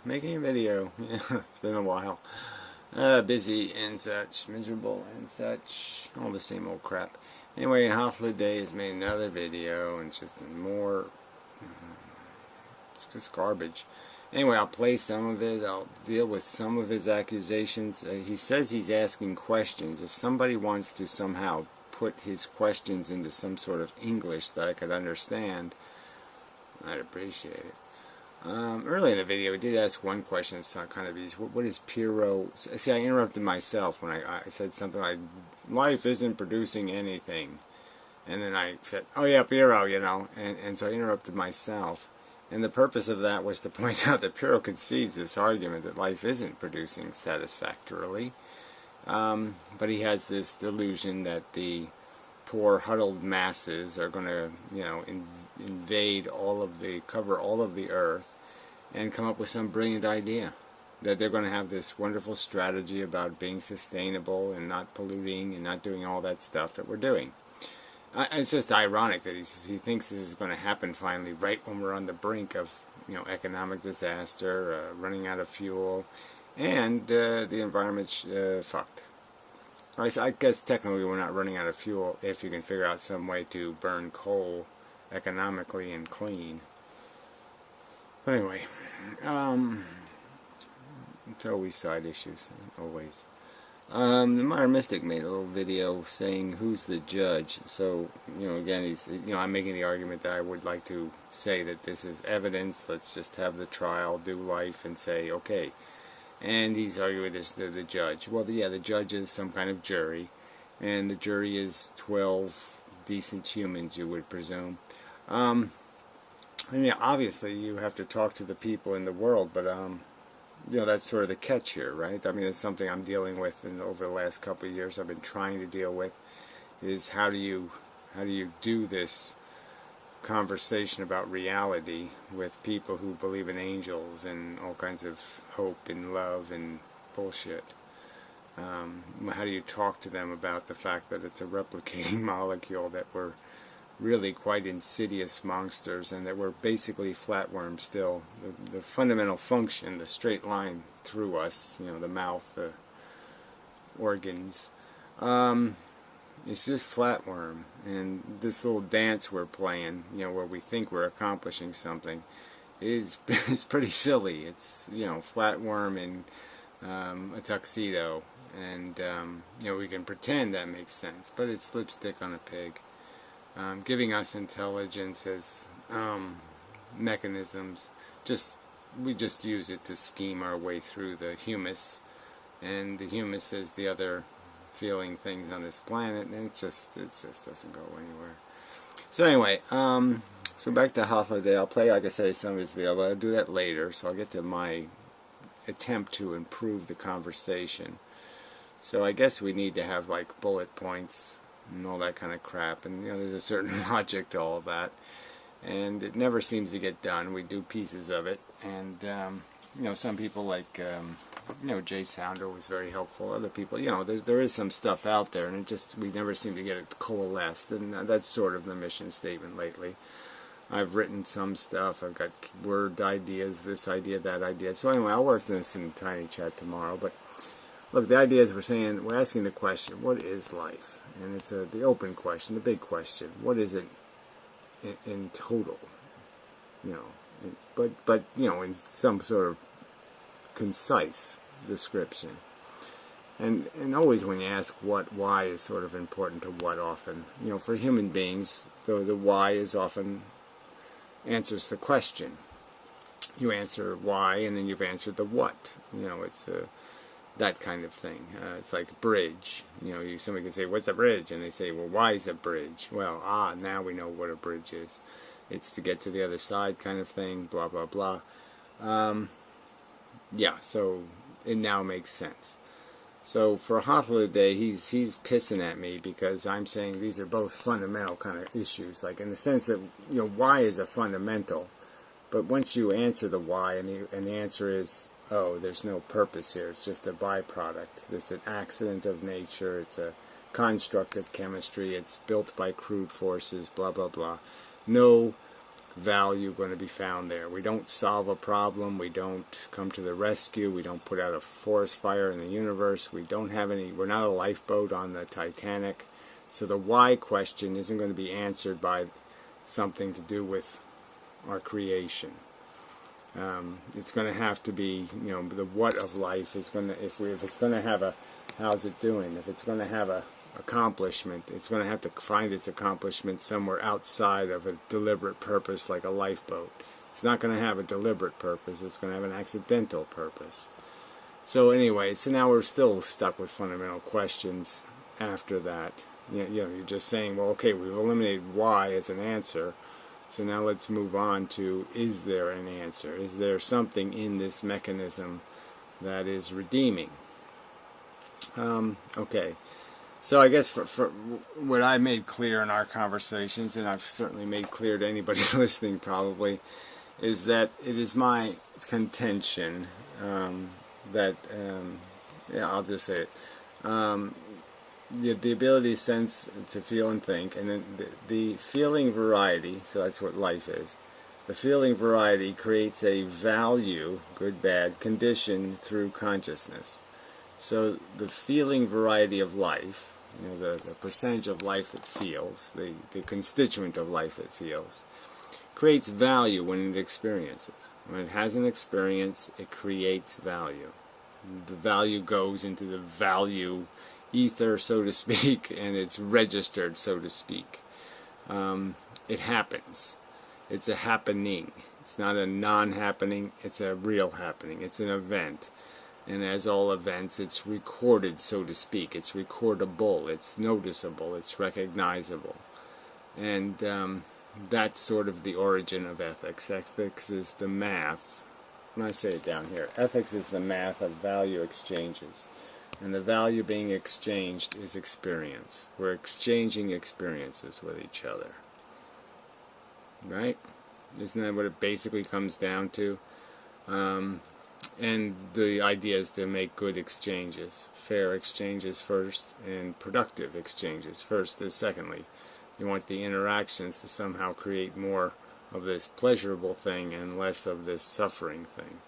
Making a video. Yeah, it's been a while. Busy and such, miserable and such, all the same old crap. Anyway, Hafla Day has made another video, and it's just more, it's just garbage. Anyway, I'll play some of it. I'll deal with some of his accusations. He says he's asking questions. If somebody wants to somehow put his questions into some sort of English that I could understand, I'd appreciate it. Early in the video, I did ask one question that's kind of easy. What is Pyrrho? See, I interrupted myself when I said something like, life isn't producing anything. And then I said, oh yeah, Pyrrho, you know. And so I interrupted myself. And the purpose of that was to point out that Pyrrho concedes this argument that life isn't producing satisfactorily. But he has this delusion that the poor huddled masses are going to, you know, invade cover all of the earth and come up with some brilliant idea that they're going to have this wonderful strategy about being sustainable and not polluting and not doing all that stuff that we're doing. It's just ironic that he thinks this is going to happen finally right when we're on the brink of, you know, economic disaster, running out of fuel, and the environment's fucked. I guess technically we're not running out of fuel if you can figure out some way to burn coal economically and clean. But anyway, it's always side issues, always. The Modern Mystic made a little video saying who's the judge. So, you know, again, I'm making the argument that I would like to say that this is evidence. Let's just have the trial, do life, and say, okay. And he's arguing this the judge. Well, yeah, the judge is some kind of jury, and the jury is 12 decent humans, you would presume. I mean, obviously, you have to talk to the people in the world, but you know, that's sort of the catch here, right? I mean, it's something I'm dealing with over the last couple of years. I've been trying to deal with is how do you do this conversation about reality with people who believe in angels and all kinds of hope and love and bullshit. How do you talk to them about the fact that it's a replicating molecule, that we're really quite insidious monsters, and that we're basically flatworms still. The fundamental function, the straight line through us, you know, the mouth, the organs, it's just flatworm. And this little dance we're playing, you know, where we think we're accomplishing something, is pretty silly. It's, you know, flatworm in a tuxedo, and you know, we can pretend that makes sense, but it's lipstick on a pig. Giving us intelligence as mechanisms. We just use it to scheme our way through the humus, and the humus is the other feeling things on this planet, and it just doesn't go anywhere. So anyway, so back to Hafla Day. I'll play, like I say, some of his video, but I'll do that later. So I'll get to my attempt to improve the conversation. So I guess we need to have like bullet points and all that kind of crap, and you know, there's a certain logic to all of that, and it never seems to get done. We do pieces of it, and you know, some people like you know, Jay Sounder was very helpful. Other people, you know, there is some stuff out there, and we never seem to get it coalesced, and that's sort of the mission statement lately. I've written some stuff. I've got word ideas, this idea, that idea. So anyway, I'll work this in Tiny Chat tomorrow. But look, the idea is we're asking the question, what is life? And it's the open question, the big question. What is it in total? You know, but you know, in some sort of concise description. And always when you ask what, why is sort of important to what often. You know, for human beings, the why is often answers the question. You answer why, and then you've answered the what. You know, it's that kind of thing. It's like bridge. You know, somebody can say, what's a bridge? And they say, well, why is a bridge? Well, now we know what a bridge is. It's to get to the other side kind of thing, blah, blah, blah. Yeah, so it now makes sense. So for Hafla Day, he's pissing at me because I'm saying these are both fundamental kind of issues, like in the sense that, you know, why is a fundamental, but once you answer the why, and the answer is, oh, there's no purpose here, it's just a byproduct, it's an accident of nature, it's a construct of chemistry, it's built by crude forces, blah, blah, blah. No value going to be found there. We don't solve a problem. We don't come to the rescue. We don't put out a forest fire in the universe. We don't have any. We're not a lifeboat on the Titanic. So the why question isn't going to be answered by something to do with our creation. It's going to have to be, the what of life is going to, if it's going to have a, how's it doing? If it's going to have a accomplishment, it's going to have to find its accomplishment somewhere outside of a deliberate purpose like a lifeboat. It's not going to have a deliberate purpose. It's going to have an accidental purpose. So anyway, so now we're still stuck with fundamental questions after that. You're just saying, well, okay, we've eliminated why as an answer. So now let's move on to, is there an answer? Is there something in this mechanism that is redeeming? Okay. So I guess for what I made clear in our conversations, and I've certainly made clear to anybody listening probably, is that it is my contention that, I'll just say it, the ability to sense, to feel and think, and then the feeling variety, so that's what life is. The feeling variety creates a value, good, bad, condition through consciousness. So the feeling variety of life, the percentage of life that feels, the constituent of life that feels, creates value when it experiences. When it has an experience, it creates value. The value goes into the value ether, so to speak, and it's registered, so to speak. It happens. It's a happening. It's not a non-happening, it's a real happening. It's an event. And as all events, it's recorded, so to speak. It's recordable, it's noticeable, it's recognizable. And that's sort of the origin of ethics. Ethics is the math. When I say it down here, ethics is the math of value exchanges. And the value being exchanged is experience. We're exchanging experiences with each other. Right? Isn't that what it basically comes down to? And the idea is to make good exchanges. Fair exchanges first, and productive exchanges first is secondly. You want the interactions to somehow create more of this pleasurable thing and less of this suffering thing.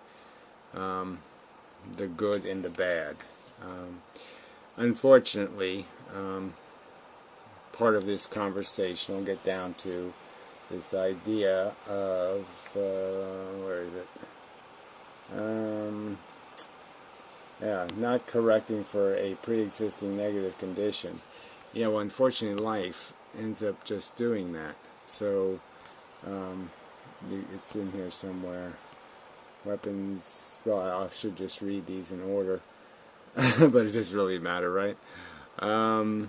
The good and the bad. Unfortunately, part of this conversation will get down to this idea of, where is it? Not correcting for a pre-existing negative condition. Well, unfortunately, life ends up just doing that. So, it's in here somewhere. Weapons, well, I should just read these in order. But it doesn't really matter, right? Well,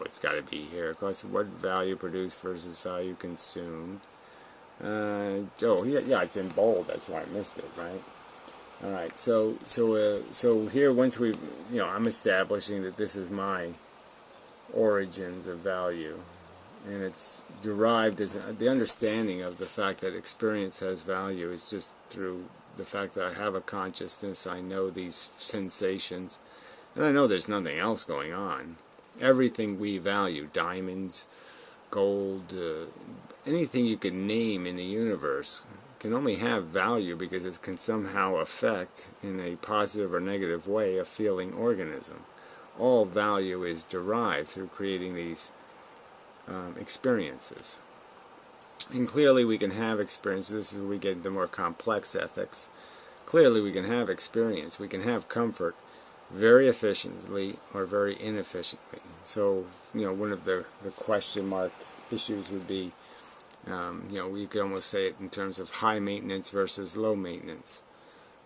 it's got to be here. Of course, what value produced versus value consumed. Yeah, it's in bold. That's why I missed it, right? All right. So here, once we, I'm establishing that this is my origins of value, and it's derived as the understanding of the fact that experience has value is just through the fact that I have a consciousness. I know these sensations, and I know there's nothing else going on. Everything we value, diamonds, gold, anything you can name in the universe can only have value because it can somehow affect, in a positive or negative way, a feeling organism. All value is derived through creating these experiences. And clearly we can have experiences. This is where we get into more complex ethics. Clearly we can have experience. We can have comfort very efficiently or very inefficiently. So, one of the question mark issues would be, we could almost say it in terms of high maintenance versus low maintenance.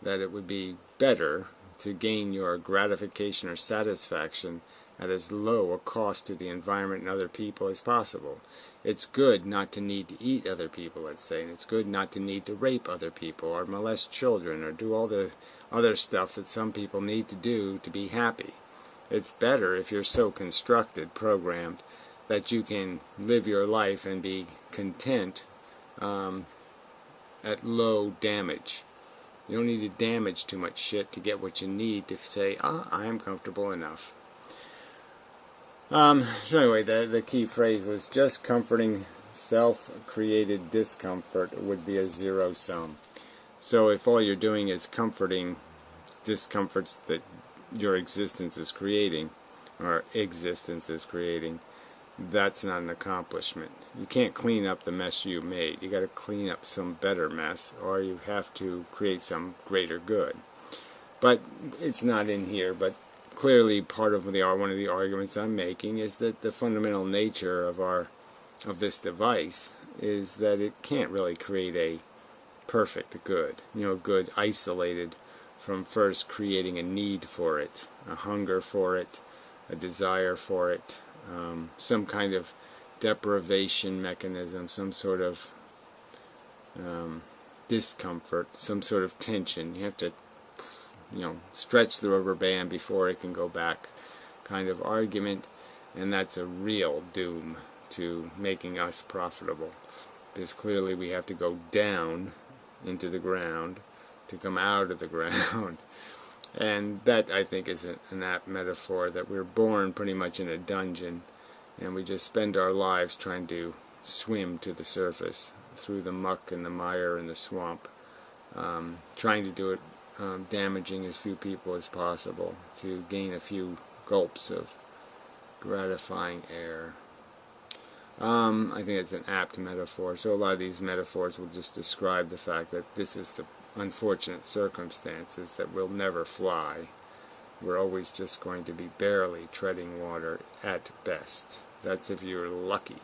That it would be better to gain your gratification or satisfaction at as low a cost to the environment and other people as possible. It's good not to need to eat other people, let's say, and it's good not to need to rape other people or molest children or do all the other stuff that some people need to do to be happy. It's better if you're so constructed, programmed, that you can live your life and be content at low damage. You don't need to damage too much shit to get what you need to say, I am comfortable enough. So anyway, the key phrase was just comforting self-created discomfort would be a zero sum. So if all you're doing is comforting discomforts that your existence is creating, or existence is creating, that's not an accomplishment. You can't clean up the mess you made. You got to clean up some better mess, or you have to create some greater good. But it's not in here. But clearly, part of one of the arguments I'm making is that the fundamental nature of this device is that it can't really create a perfect good. Good isolated from first creating a need for it, a hunger for it, a desire for it, some kind of deprivation mechanism, some sort of discomfort, some sort of tension. You have to, stretch the rubber band before it can go back kind of argument, and that's a real doom to making us profitable, because clearly we have to go down into the ground to come out of the ground. And that, I think, is an apt metaphor, that we're born pretty much in a dungeon, and we just spend our lives trying to swim to the surface through the muck and the mire and the swamp, trying to do it damaging as few people as possible to gain a few gulps of gratifying air. I think it's an apt metaphor. So a lot of these metaphors will just describe the fact that this is the unfortunate circumstances, that we'll never fly. We're always just going to be barely treading water at best. That's if you're lucky.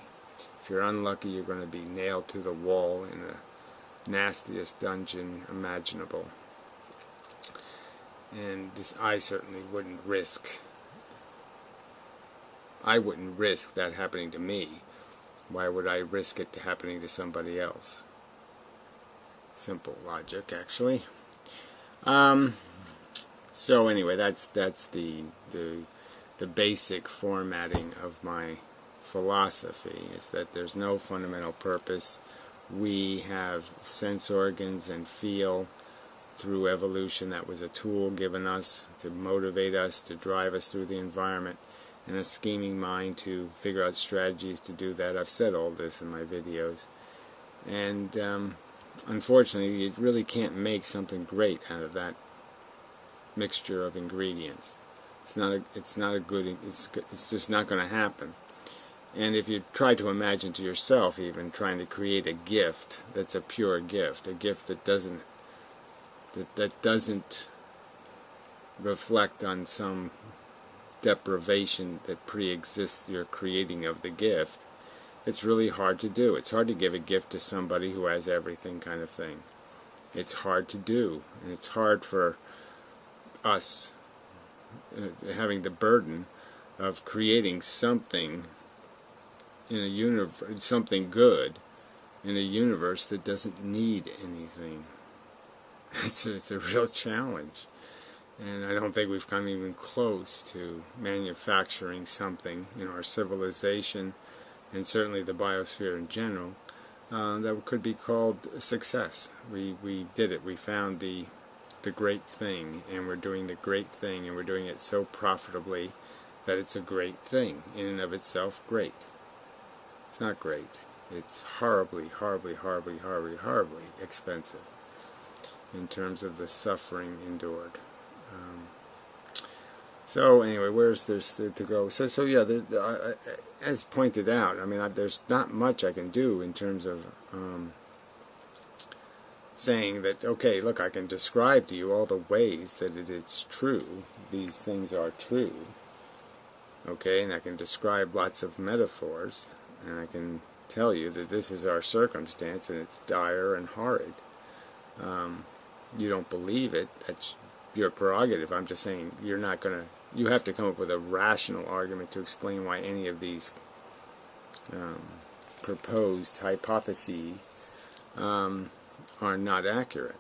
If you're unlucky, you're going to be nailed to the wall in the nastiest dungeon imaginable. And I certainly wouldn't risk that happening to me. Why would I risk it happening to somebody else? Simple logic, actually. So anyway, that's the basic formatting of my philosophy, is that there's no fundamental purpose. We have sense organs and feel through evolution. That was a tool given us to motivate us, to drive us through the environment, and a scheming mind to figure out strategies to do that. I've said all this in my videos. And unfortunately, you really can't make something great out of that mixture of ingredients. It's just not going to happen. And if you try to imagine to yourself, even trying to create a gift that's a pure gift, a gift that doesn't reflect on some deprivation that pre-exists your creating of the gift, it's really hard to do. It's hard to give a gift to somebody who has everything, kind of thing. It's hard to do, and it's hard for us having the burden of creating something in a universe, something good in a universe that doesn't need anything. It's a real challenge. And I don't think we've come even close to manufacturing something in our civilization, and certainly the biosphere in general, that could be called success. We did it. We found the great thing, and we're doing the great thing, and we're doing it so profitably that it's a great thing. In and of itself, great. It's not great. It's horribly, horribly, horribly, horribly, horribly expensive in terms of the suffering endured. So anyway, where's this to go? So yeah, as pointed out, I mean, there's not much I can do in terms of saying that, okay, look, I can describe to you all the ways that it is true, these things are true, okay, and I can describe lots of metaphors, and I can tell you that this is our circumstance, and it's dire and horrid. You don't believe it, that's your prerogative. I'm just saying you're not going to, you have to come up with a rational argument to explain why any of these proposed hypotheses are not accurate.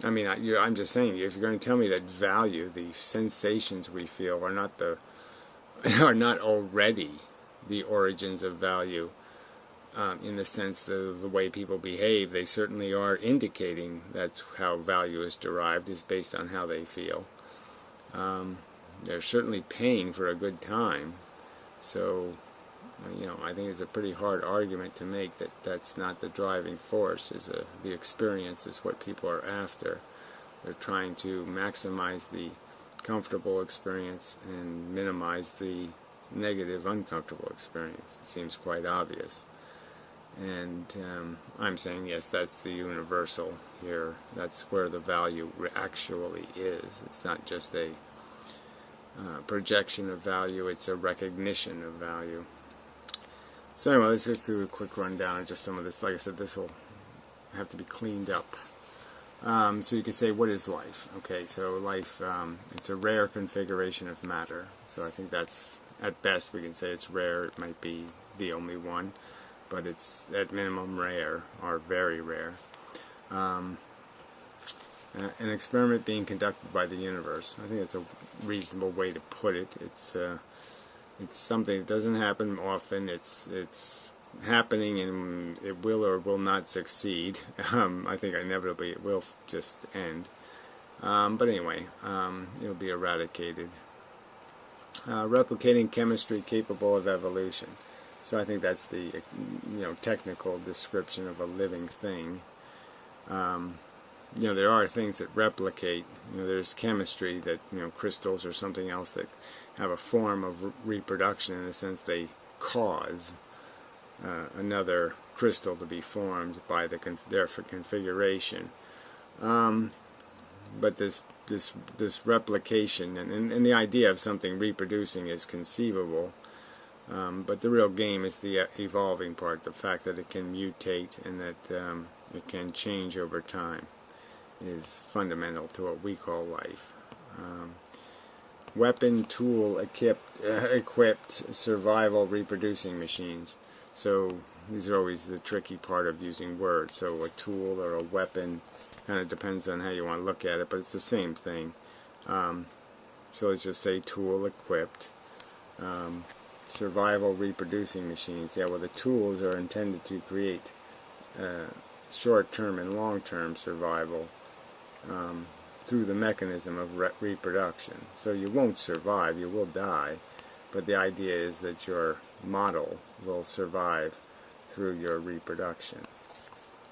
I mean, I'm just saying, if you're going to tell me that value, the sensations we feel, are not already the origins of value, in the sense that the way people behave, they certainly are indicating that's how value is derived, is based on how they feel. They're certainly paying for a good time, so I think it's a pretty hard argument to make that that's not the driving force. The experience is what people are after. They're trying to maximize the comfortable experience and minimize the negative, uncomfortable experience. It seems quite obvious. And I'm saying, yes, that's the universal here. That's where the value actually is. It's not just a projection of value, it's a recognition of value. So anyway, let's just do a quick rundown of just some of this. Like I said, this will have to be cleaned up. So you can say, what is life? Okay, so life, it's a rare configuration of matter. So I think that's, at best, we can say it's rare. It might be the only one, but it's at minimum rare, or very rare. An experiment being conducted by the universe. I think that's a reasonable way to put it. It's something that doesn't happen often. It's happening, and it will or will not succeed. I think inevitably it will just end. But anyway, it'll be eradicated. Replicating chemistry capable of evolution. So I think that's the technical description of a living thing. There are things that replicate. There's chemistry that, crystals or something else that have a form of reproduction, in the sense they cause another crystal to be formed by their configuration. But this replication and the idea of something reproducing is conceivable. But the real game is the evolving part, the fact that it can mutate and that it can change over time is fundamental to what we call life. Weapon, tool, equipped survival reproducing machines. So these are always the tricky part of using words. So a tool or a weapon kind of depends on how you want to look at it, but it's the same thing. So let's just say tool, equipped. Survival reproducing machines. Yeah, well, the tools are intended to create short-term and long-term survival through the mechanism of reproduction. So you won't survive, you will die, but the idea is that your model will survive through your reproduction.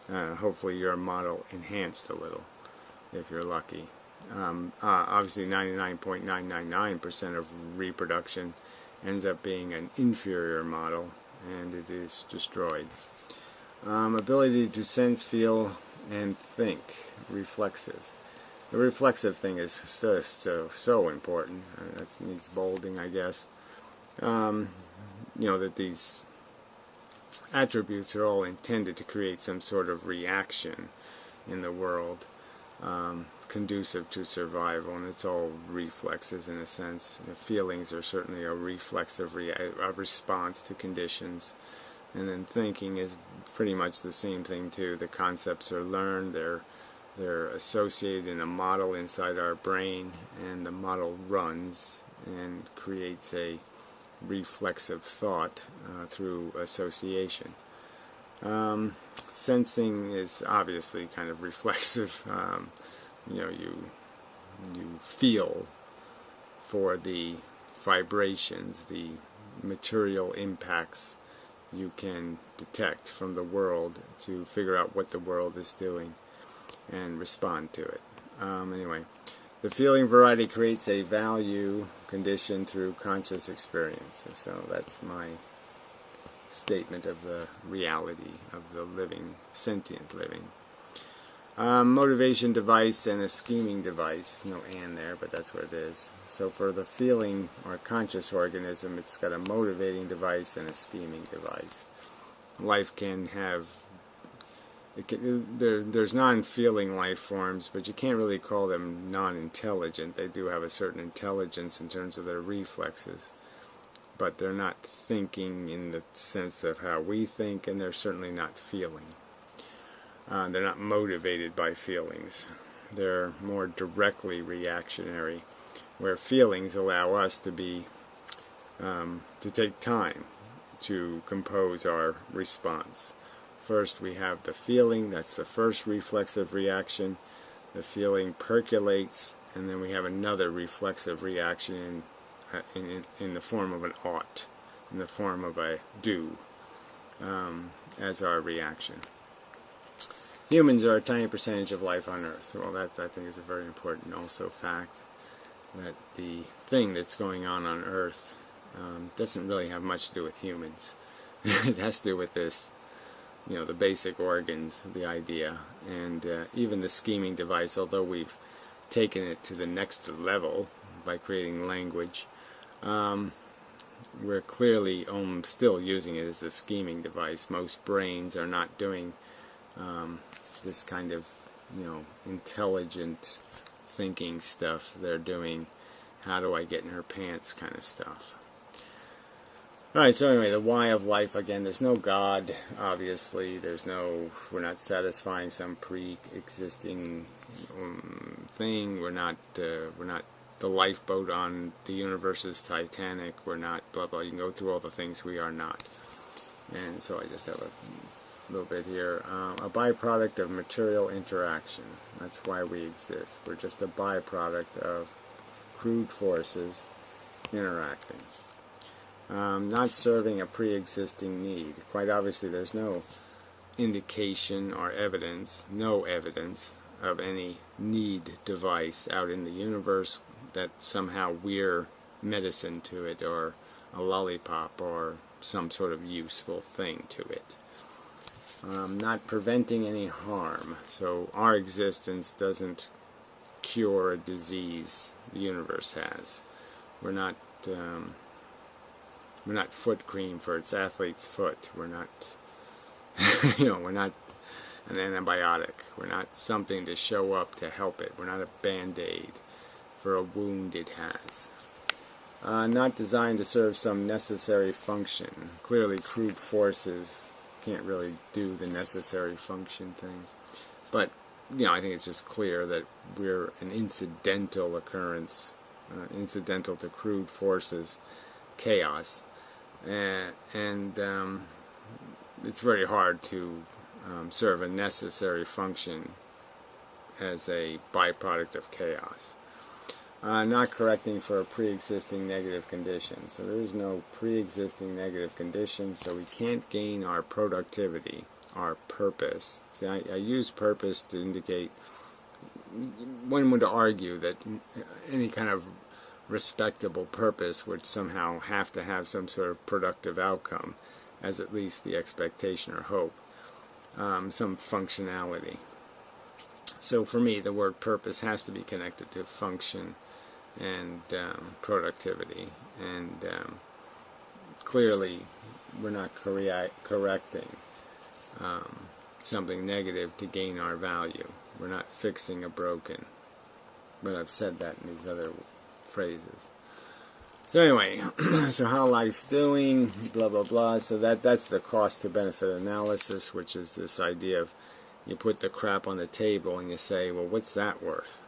Hopefully your model enhanced a little, if you're lucky. Obviously 99.999% of reproduction ends up being an inferior model, and it is destroyed. Ability to sense, feel, and think. Reflexive. The reflexive thing is so important. That needs bolding, I guess. That these attributes are all intended to create some sort of reaction in the world, conducive to survival, and it's all reflexes in a sense. Feelings are certainly a reflexive a response to conditions, and then thinking is pretty much the same thing too. The concepts are learned, they're associated in a model inside our brain, and the model runs and creates a reflexive thought through association. Sensing is obviously kind of reflexive. You feel for the vibrations, the material impacts you can detect from the world to figure out what the world is doing and respond to it. Anyway, the feeling variety creates a value condition through conscious experience. So that's my statement of the reality of the living, sentient living. Motivation device and a scheming device. No and there, but that's what it is. So for the feeling or conscious organism, it's got a motivating device and a scheming device. Life can have... there's non-feeling life forms, but you can't really call them non-intelligent. They do have a certain intelligence in terms of their reflexes, but they're not thinking in the sense of how we think, and they're certainly not feeling. They're not motivated by feelings. They're more directly reactionary, where feelings allow us to be to take time to compose our response. First we have the feeling, that's the first reflexive reaction. The feeling percolates, and then we have another reflexive reaction in the form of an ought. in the form of a do as our reaction. Humans are a tiny percentage of life on Earth. Well, that I think is a very important also fact, that the thing that's going on Earth doesn't really have much to do with humans. It has to do with this, the basic organs, the idea, and even the scheming device, although we've taken it to the next level by creating language, we're clearly still using it as a scheming device. Most brains are not doing this kind of, intelligent thinking stuff. They're doing, how do I get in her pants kind of stuff. Alright, so anyway, the why of life, again, there's no God, obviously. We're not satisfying some pre-existing thing. We're not the lifeboat on the universe's Titanic. We're not blah blah. You can go through all the things we are not. And so I just have a little bit here. A byproduct of material interaction. That's why we exist. We're just a byproduct of crude forces interacting. Not serving a pre-existing need. Quite obviously there's no indication or evidence, no evidence of any need device out in the universe that somehow we're medicine to it, or a lollipop, or some sort of useful thing to it. Not preventing any harm. So our existence doesn't cure a disease the universe has. We're not foot cream for its athlete's foot. We're not, we're not an antibiotic. We're not something to show up to help it. We're not a band-aid for a wound it has. Not designed to serve some necessary function. Clearly, crude forces can't really do the necessary function thing. But, I think it's just clear that we're an incidental occurrence, incidental to crude forces, chaos. And it's very hard to serve a necessary function as a byproduct of chaos. Not correcting for a pre-existing negative condition. So there is no pre-existing negative condition, so we can't gain our productivity, our purpose. See, I use purpose to indicate, one would argue that any kind of respectable purpose would somehow have to have some sort of productive outcome, as at least the expectation or hope, some functionality. So for me, the word purpose has to be connected to function and productivity, and clearly we're not correcting something negative to gain our value. We're not fixing a broken, but I've said that in these other phrases. So anyway, so how life's doing, blah blah blah. So that's the cost to benefit analysis, which is this idea of you put the crap on the table and you say, well, what's that worth?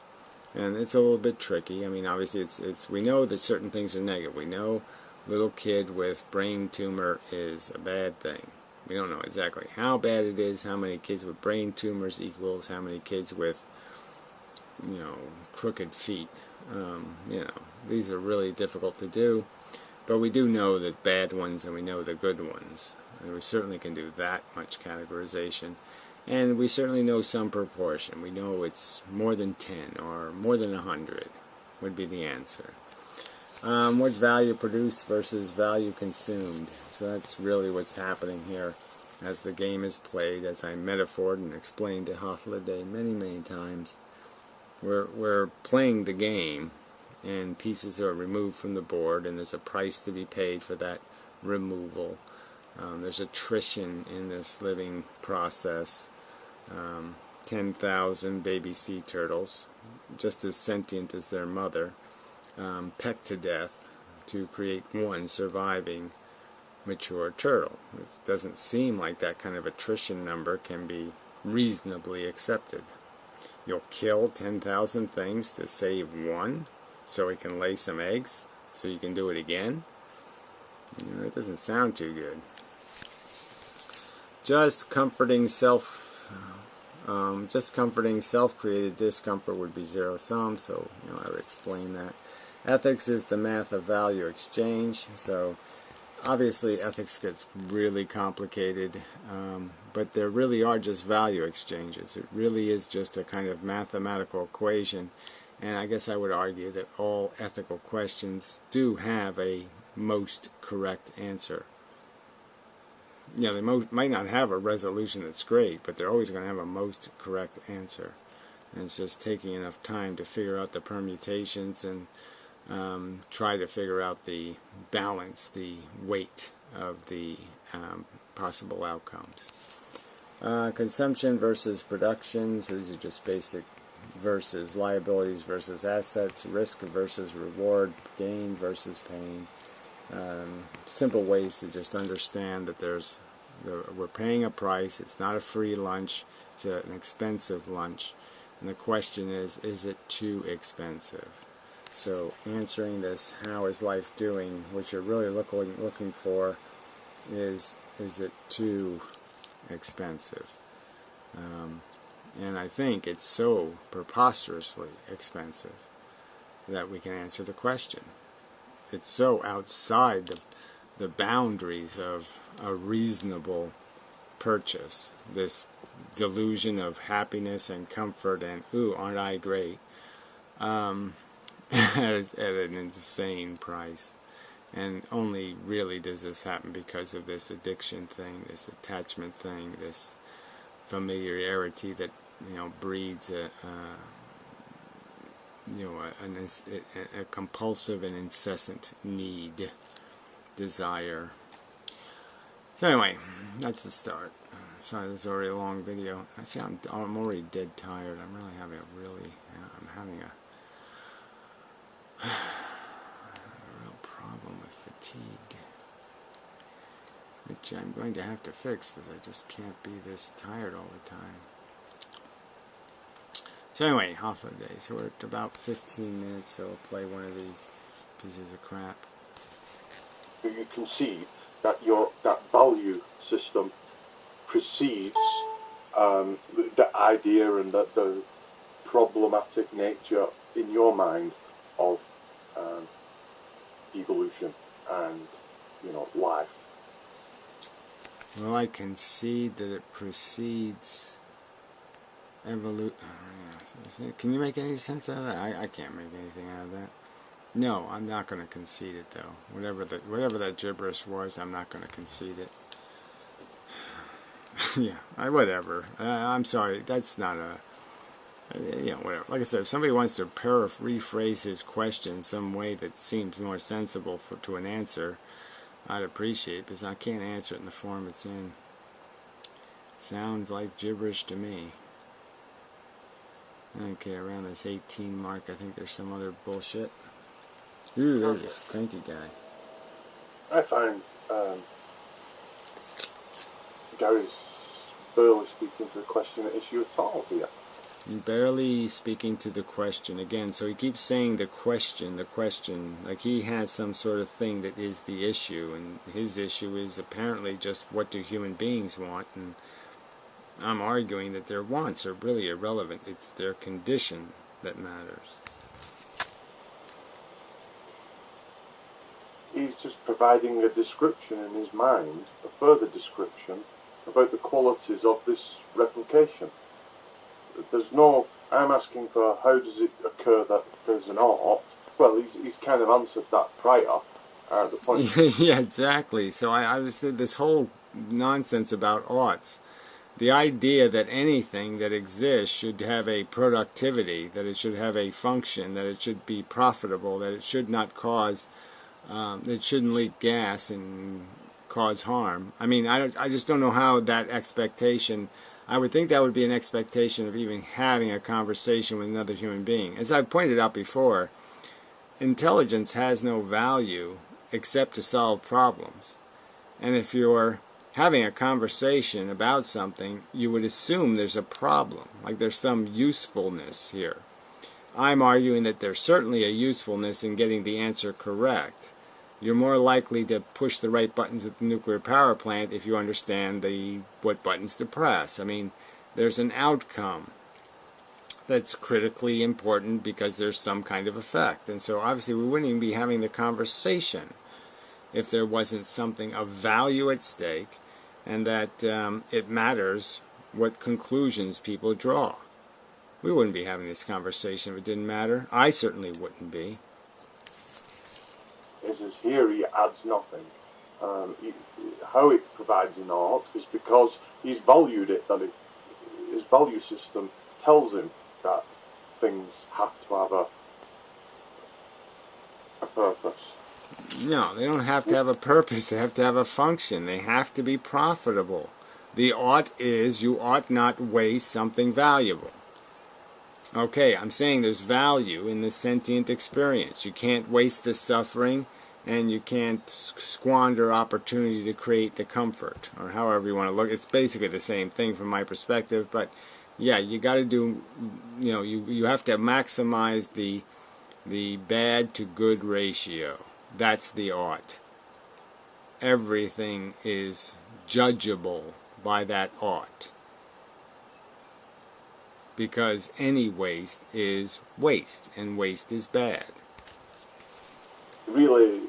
And it's a little bit tricky. I mean, obviously it's we know that certain things are negative. We know little kid with brain tumor is a bad thing. We don't know exactly how bad it is, how many kids with brain tumors equals how many kids with, crooked feet. These are really difficult to do, but we do know the bad ones and we know the good ones, and we certainly can do that much categorization, and we certainly know some proportion. We know it's more than 10 or more than 100 would be the answer. What value produced versus value consumed. So that's really what's happening here as the game is played, as I metaphored and explained to Hofladay many times. We're playing the game, and pieces are removed from the board, and there's a price to be paid for that removal. There's attrition in this living process. 10,000 baby sea turtles, just as sentient as their mother, pecked to death to create one surviving mature turtle. It doesn't seem like that kind of attrition number can be reasonably accepted. You'll kill 10,000 things to save one so it can lay some eggs so you can do it again? That doesn't sound too good. Just comforting self-created discomfort would be zero-sum, so I would explain that. Ethics is the math of value exchange, so obviously ethics gets really complicated, but there really are just value exchanges. It really is just a kind of mathematical equation, and I guess I would argue that all ethical questions do have a most correct answer. You know, they might not have a resolution that's great, but they're always going to have a most correct answer. And it's just taking enough time to figure out the permutations and try to figure out the balance, the weight of the possible outcomes. Consumption versus production, so these are just basic versus liabilities versus assets, risk versus reward, gain versus pain. Simple ways to just understand that we're paying a price. It's not a free lunch. It's an expensive lunch. And the question is it too expensive? So answering this, how is life doing, what you're really looking for is it too expensive? And I think it's so preposterously expensive that we can answer the question. It's so outside the boundaries of a reasonable purchase. This delusion of happiness and comfort and, ooh, aren't I great, at an insane price. And only really does this happen because of this addiction thing, this attachment thing, this familiarity that, you know, breeds a compulsive and incessant need, desire. So anyway, that's the start. Sorry, this is already a long video. I see I'm already dead tired. I'm really having I'm having a real problem with fatigue, which I'm going to have to fix because I just can't be this tired all the time. So anyway, half of the day. So we're at about 15 minutes, so we'll play one of these pieces of crap. You can see that that value system precedes the idea and the problematic nature in your mind of evolution and, you know, life. Well, I concede that it precedes evolution. Can you make any sense out of that? I can't make anything out of that. No, I'm not going to concede it, though. Whatever that gibberish was, I'm not going to concede it. Yeah, whatever. I'm sorry. That's not a... whatever. Like I said, if somebody wants to rephrase his question some way that seems more sensible to an answer, I'd appreciate it, because I can't answer it in the form it's in. Sounds like gibberish to me. Okay, around this 18 mark, I think there's some other bullshit. Ooh, there's a cranky guy. I find Gary's barely speaking to the question at issue at all here. Barely speaking to the question again, so he keeps saying the question, like he has some sort of thing that is the issue, and his issue is apparently just what do human beings want, and I'm arguing that their wants are really irrelevant. It's their condition that matters. He's just providing a description in his mind, a further description about the qualities of this replication. There's no... I'm asking for how does it occur that there's an art. Well, he's kind of answered that prior. The point. Yeah, exactly. So I was this whole nonsense about oughts. The idea that anything that exists should have a productivity, that it should have a function, that it should be profitable, that it should not cause, it shouldn't leak gas and cause harm. I mean, I just don't know how that expectation... I would think that would be an expectation of even having a conversation with another human being. As I've pointed out before, intelligence has no value except to solve problems. And if you're having a conversation about something, you would assume there's a problem, like there's some usefulness here. I'm arguing that there's certainly a usefulness in getting the answer correct. You're more likely to push the right buttons at the nuclear power plant if you understand what buttons to press. I mean, there's an outcome that's critically important because there's some kind of effect. And so obviously we wouldn't even be having the conversation if there wasn't something of value at stake, and that it matters what conclusions people draw. We wouldn't be having this conversation if it didn't matter. I certainly wouldn't be. Is here he adds nothing. How it provides an art is because he's valued it, that his value system tells him that things have to have a purpose. No, they don't have to have a purpose. They have to have a function. They have to be profitable. The ought is you ought not waste something valuable. Okay, I'm saying there's value in the sentient experience. You can't waste the suffering, and you can't squander opportunity to create the comfort, or however you want to look. It's basically the same thing from my perspective, but yeah, you got to do, you have to maximize the bad to good ratio. That's the ought. Everything is judgeable by that ought, because any waste is waste, and waste is bad. Really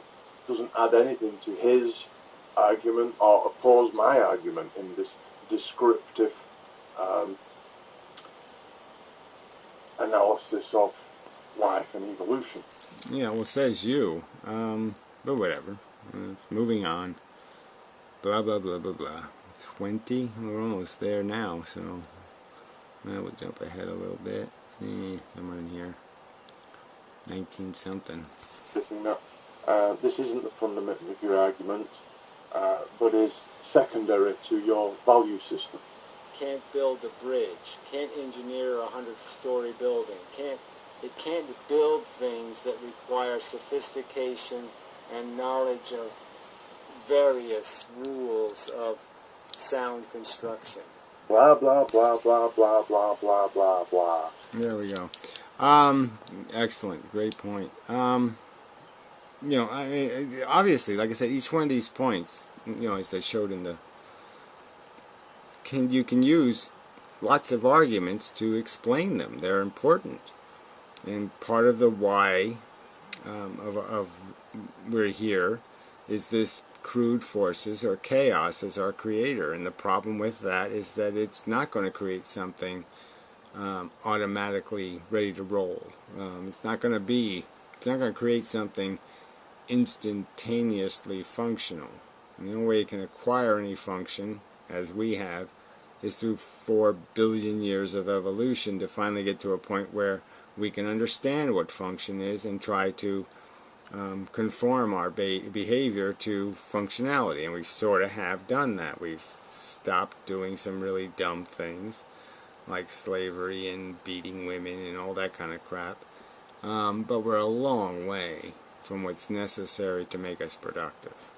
doesn't add anything to his argument or oppose my argument in this descriptive analysis of life and evolution. Yeah, well, says you, but whatever. Moving on. Blah, blah, blah, blah, blah. 20? We're almost there now, so we'll jump ahead a little bit. Somewhere in here. 19 something. This isn't the fundament of your argument, but is secondary to your value system. Can't build a bridge, can't engineer a 100-story building, it can't build things that require sophistication and knowledge of various rules of sound construction. Blah, blah, blah, blah, blah, blah, blah, blah, blah. There we go. Excellent, great point. I mean, obviously, like I said, each one of these points, as I showed in the, you can use lots of arguments to explain them. They're important, and part of the why of we're here is this crude forces or chaos as our creator, and the problem with that is that it's not going to create something automatically ready to roll. It's not going to create something instantaneously functional. And the only way it can acquire any function, as we have, is through 4 billion years of evolution to finally get to a point where we can understand what function is and try to conform our behavior to functionality. And we sort of have done that. We've stopped doing some really dumb things like slavery and beating women and all that kind of crap. But we're a long way from what's necessary to make us productive.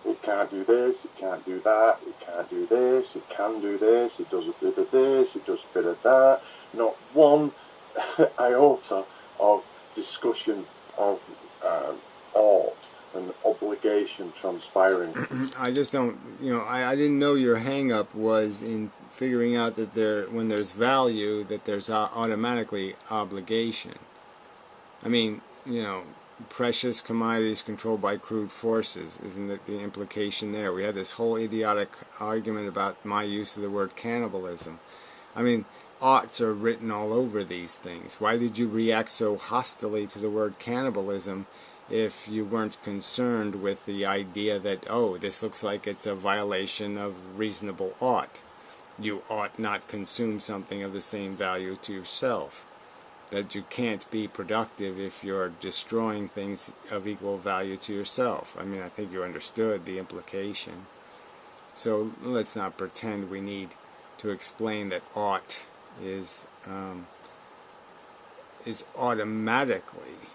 It can't do this, it can't do that, it can't do this, it can do this, it does a bit of this, it does a bit of that. Not one iota of discussion of ought and obligation transpiring. I just don't, I didn't know your hang-up was in figuring out that when there's value, that there's automatically obligation. I mean, precious commodities controlled by crude forces. Isn't that the implication there? We had this whole idiotic argument about my use of the word cannibalism. I mean, oughts are written all over these things. Why did you react so hostilely to the word cannibalism if you weren't concerned with the idea that, oh, this looks like it's a violation of reasonable ought? You ought not consume something of the same value to yourself. That you can't be productive if you're destroying things of equal value to yourself. I mean, I think you understood the implication. So let's not pretend we need to explain that ought is automatically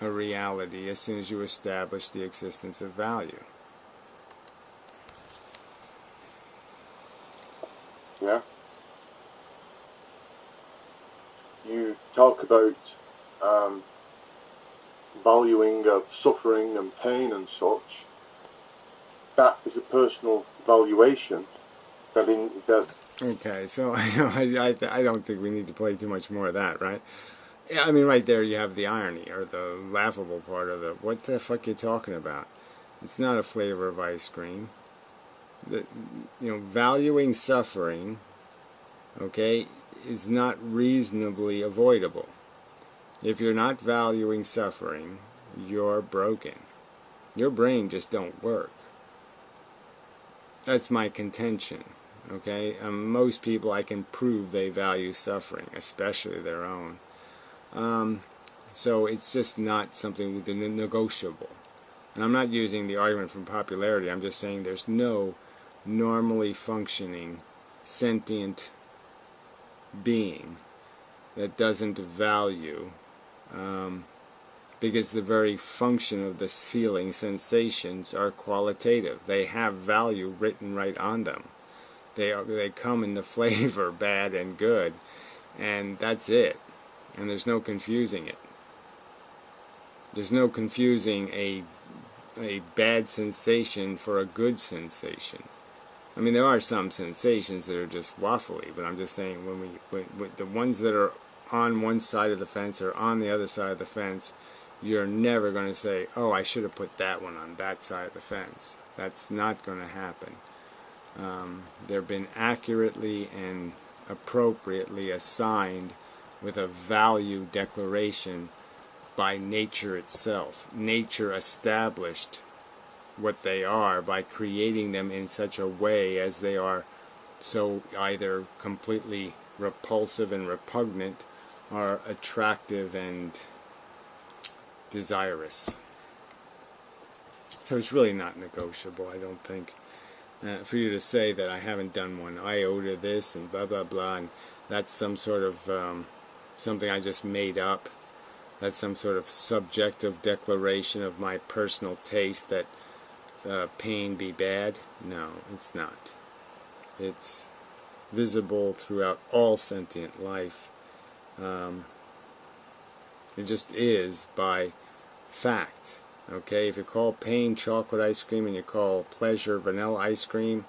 a reality as soon as you establish the existence of value. Yeah. You talk about valuing of suffering and pain and such. That is a personal valuation. Okay, so I don't think we need to play too much more of that, right? Yeah, I mean, right there you have the irony, or the laughable part of the, what the fuck you talking about? It's not a flavor of ice cream. Valuing suffering, okay, is not reasonably avoidable. If you're not valuing suffering, you're broken. Your brain just don't work. That's my contention, okay? Most people, I can prove they value suffering, especially their own. So it's just not something negotiable. And I'm not using the argument from popularity. I'm just saying there's no normally functioning, sentient being that doesn't value, because the very function of this feeling, sensations, are qualitative. They have value written right on them. They come in the flavor, bad and good, and that's it. And there's no confusing it. There's no confusing a bad sensation for a good sensation. I mean, there are some sensations that are just waffly, but I'm just saying when the ones that are on one side of the fence or on the other side of the fence, you're never going to say, oh, I should have put that one on that side of the fence. That's not going to happen. They've been accurately and appropriately assigned with a value declaration by nature itself. Nature established what they are by creating them in such a way as they are so either completely repulsive and repugnant or attractive and desirous. So it's really not negotiable, I don't think. For you to say that I haven't done one iota this and blah blah blah, and that's some sort of something I just made up, that's some sort of subjective declaration of my personal taste that pain be bad. No, it's not. It's visible throughout all sentient life. It just is by fact. Okay, if you call pain chocolate ice cream and you call pleasure vanilla ice cream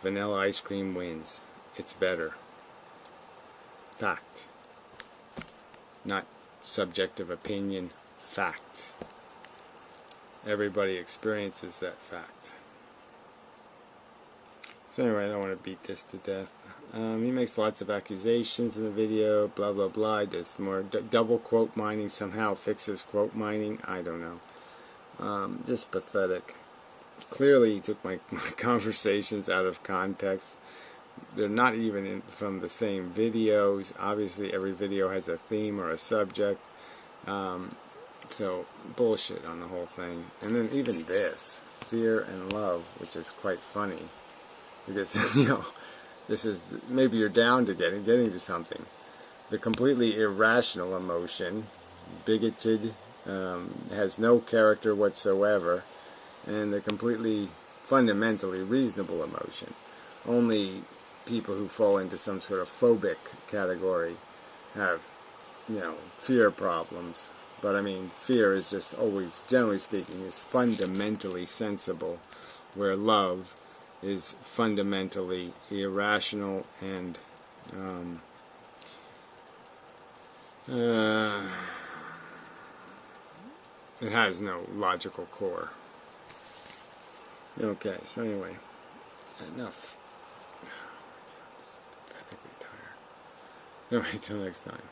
wins. It's better. Fact. Not subjective opinion. Fact. Everybody experiences that fact. So anyway, I don't want to beat this to death. He makes lots of accusations in the video, blah blah blah. He does more double quote mining, somehow fixes quote mining. I don't know. Just pathetic. Clearly he took my conversations out of context. They're not even from the same videos. Obviously every video has a theme or a subject. So bullshit on the whole thing. And then even this, fear and love, which is quite funny. Because, this is, maybe you're down to getting to something. The completely irrational emotion, bigoted, has no character whatsoever, and the completely fundamentally reasonable emotion. Only people who fall into some sort of phobic category have, fear problems. But I mean, fear is just always, generally speaking, is fundamentally sensible, where love is fundamentally irrational and it has no logical core. Okay, so anyway, enough. Pathetically tired. Anyway, till next time.